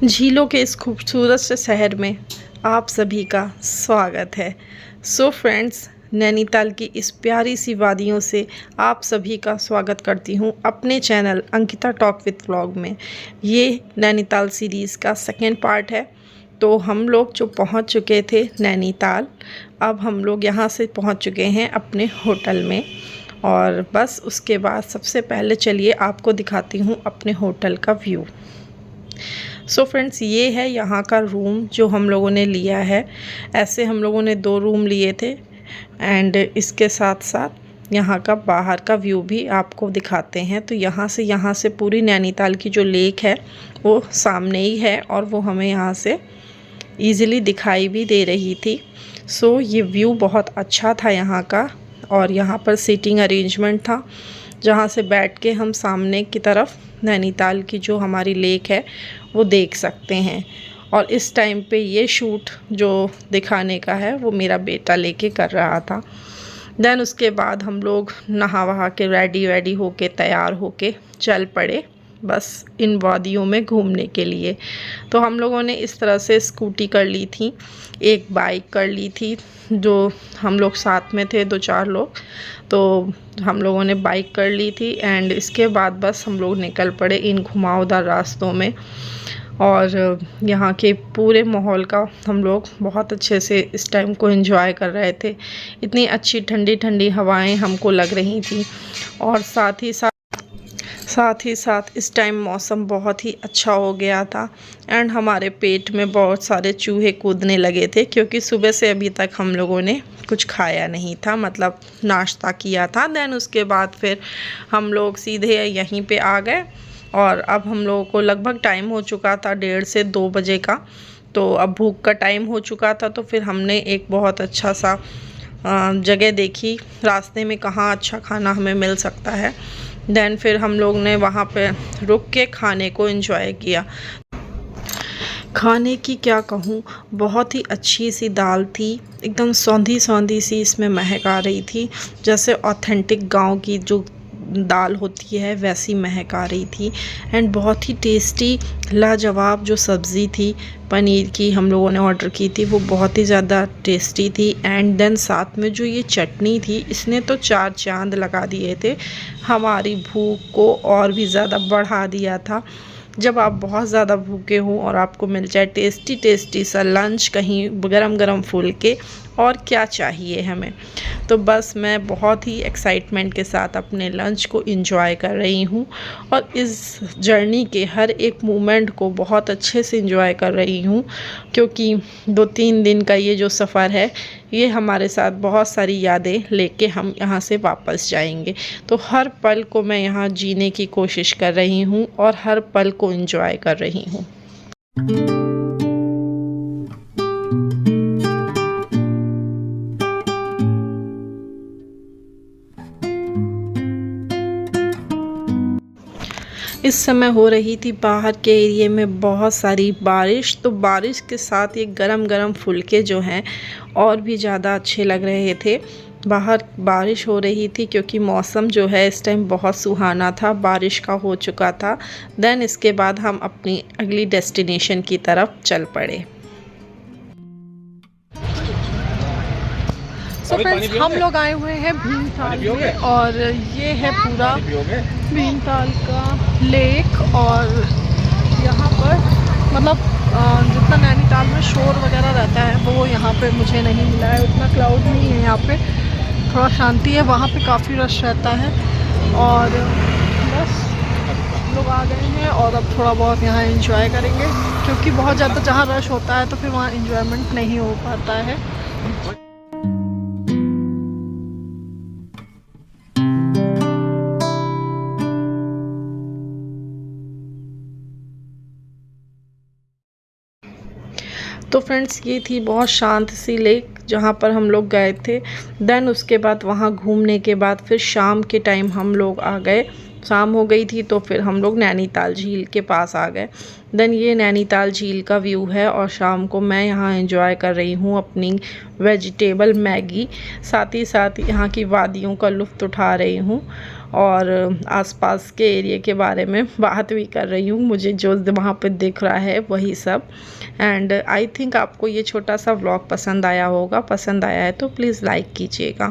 झीलों के इस खूबसूरत से शहर में आप सभी का स्वागत है। सो फ्रेंड्स, नैनीताल की इस प्यारी सी वादियों से आप सभी का स्वागत करती हूँ अपने channel Ankita talk with vlog में। ये नैनीताल सीरीज़ का सेकेंड पार्ट है। तो हम लोग जो पहुँच चुके थे नैनीताल, अब हम लोग यहाँ से पहुँच चुके हैं अपने होटल में। और बस उसके बाद सबसे पहले चलिए आपको दिखाती हूँ अपने होटल का व्यू। सो फ्रेंड्स, ये है यहाँ का रूम जो हम लोगों ने लिया है। ऐसे हम लोगों ने 2 रूम लिए थे एंड इसके साथ साथ यहाँ का बाहर का व्यू भी आपको दिखाते हैं। तो यहाँ से पूरी नैनीताल की जो लेक है वो सामने ही है और वो हमें यहाँ से ईज़िली दिखाई भी दे रही थी। सो ये व्यू बहुत अच्छा था यहाँ का। और यहाँ पर सीटिंग अरेंजमेंट था जहाँ से बैठ के हम सामने की तरफ नैनीताल की जो हमारी लेक है वो देख सकते हैं। और इस टाइम पे ये शूट जो दिखाने का है वो मेरा बेटा लेके कर रहा था। देन उसके बाद हम लोग नहा वहा के रेडी होके तैयार होके चल पड़े बस इन वादियों में घूमने के लिए। तो हम लोगों ने इस तरह से स्कूटी कर ली थी, एक बाइक कर ली थी। जो हम लोग साथ में थे 2-4 लोग, तो हम लोगों ने बाइक कर ली थी एंड इसके बाद बस हम लोग निकल पड़े इन घुमावदार रास्तों में। और यहाँ के पूरे माहौल का हम लोग बहुत अच्छे से इस टाइम को एंजॉय कर रहे थे। इतनी अच्छी ठंडी ठंडी हवाएं हमको लग रही थी और साथ ही साथ इस टाइम मौसम बहुत ही अच्छा हो गया था एंड हमारे पेट में बहुत सारे चूहे कूदने लगे थे क्योंकि सुबह से अभी तक हम लोगों ने कुछ खाया नहीं था, मतलब नाश्ता किया था। देन उसके बाद फिर हम लोग सीधे यहीं पे आ गए और अब हम लोगों को लगभग टाइम हो चुका था 1:30 से 2 बजे का। तो अब भूख का टाइम हो चुका था तो फिर हमने एक बहुत अच्छा सा जगह देखी रास्ते में कहाँ अच्छा खाना हमें मिल सकता है। देन फिर हम लोग ने वहाँ पे रुक के खाने को एंजॉय किया। खाने की क्या कहूँ, बहुत ही अच्छी सी दाल थी, एकदम सौंधी सौंधी सी इसमें महक आ रही थी, जैसे ऑथेंटिक गांव की जो दाल होती है वैसी महक आ रही थी। एंड बहुत ही टेस्टी लाजवाब जो सब्ज़ी थी पनीर की हम लोगों ने ऑर्डर की थी वो बहुत ही ज़्यादा टेस्टी थी। एंड देन साथ में जो ये चटनी थी इसने तो 4 चांद लगा दिए थे, हमारी भूख को और भी ज़्यादा बढ़ा दिया था। जब आप बहुत ज़्यादा भूखे हों और आपको मिल जाए टेस्टी टेस्टी सा लंच कहीं गरम गरम फुल के, और क्या चाहिए हमें। तो बस मैं बहुत ही एक्साइटमेंट के साथ अपने लंच को एंजॉय कर रही हूँ और इस जर्नी के हर एक मोमेंट को बहुत अच्छे से एंजॉय कर रही हूँ क्योंकि 2-3 दिन का ये जो सफ़र है ये हमारे साथ बहुत सारी यादें लेके हम यहाँ से वापस जाएंगे। तो हर पल को मैं यहाँ जीने की कोशिश कर रही हूँ और हर पल को एंजॉय कर रही हूँ। इस समय हो रही थी बाहर के एरिया में बहुत सारी बारिश, तो बारिश के साथ ये गरम गरम फुलके जो हैं और भी ज़्यादा अच्छे लग रहे थे। बाहर बारिश हो रही थी क्योंकि मौसम जो है इस टाइम बहुत सुहाना था, बारिश का हो चुका था। देन इसके बाद हम अपनी अगली डेस्टिनेशन की तरफ चल पड़े। सो फ्रेंड्स, हम लोग आए हुए हैं भीमताल में और ये है पूरा भीमताल का लेक। और यहाँ पर मतलब जितना नैनीताल में शोर वगैरह रहता है वो यहाँ पे मुझे नहीं मिला है, उतना क्राउड नहीं है। यहाँ पे थोड़ा शांति है, वहाँ पे काफ़ी रश रहता है। और बस लोग आ गए हैं और अब थोड़ा बहुत यहाँ एंजॉय करेंगे क्योंकि बहुत ज़्यादा जहाँ रश होता है तो फिर वहाँ एंजॉयमेंट नहीं हो पाता है। तो फ्रेंड्स, ये थी बहुत शांत सी लेक जहाँ पर हम लोग गए थे। देन उसके बाद वहाँ घूमने के बाद फिर शाम के टाइम हम लोग आ गए शाम हो गई थी तो फिर हम लोग नैनीताल झील के पास आ गए। देन ये नैनीताल झील का व्यू है और शाम को मैं यहाँ एंजॉय कर रही हूँ अपनी वेजिटेबल मैगी, साथ ही साथ यहाँ की वादियों का लुत्फ़ उठा रही हूँ और आसपास के एरिया के बारे में बात भी कर रही हूँ। मुझे जो वहाँ पे दिख रहा है वही सब। एंड आई थिंक आपको ये छोटा सा व्लॉग पसंद आया होगा। पसंद आया है तो प्लीज़ लाइक कीजिएगा।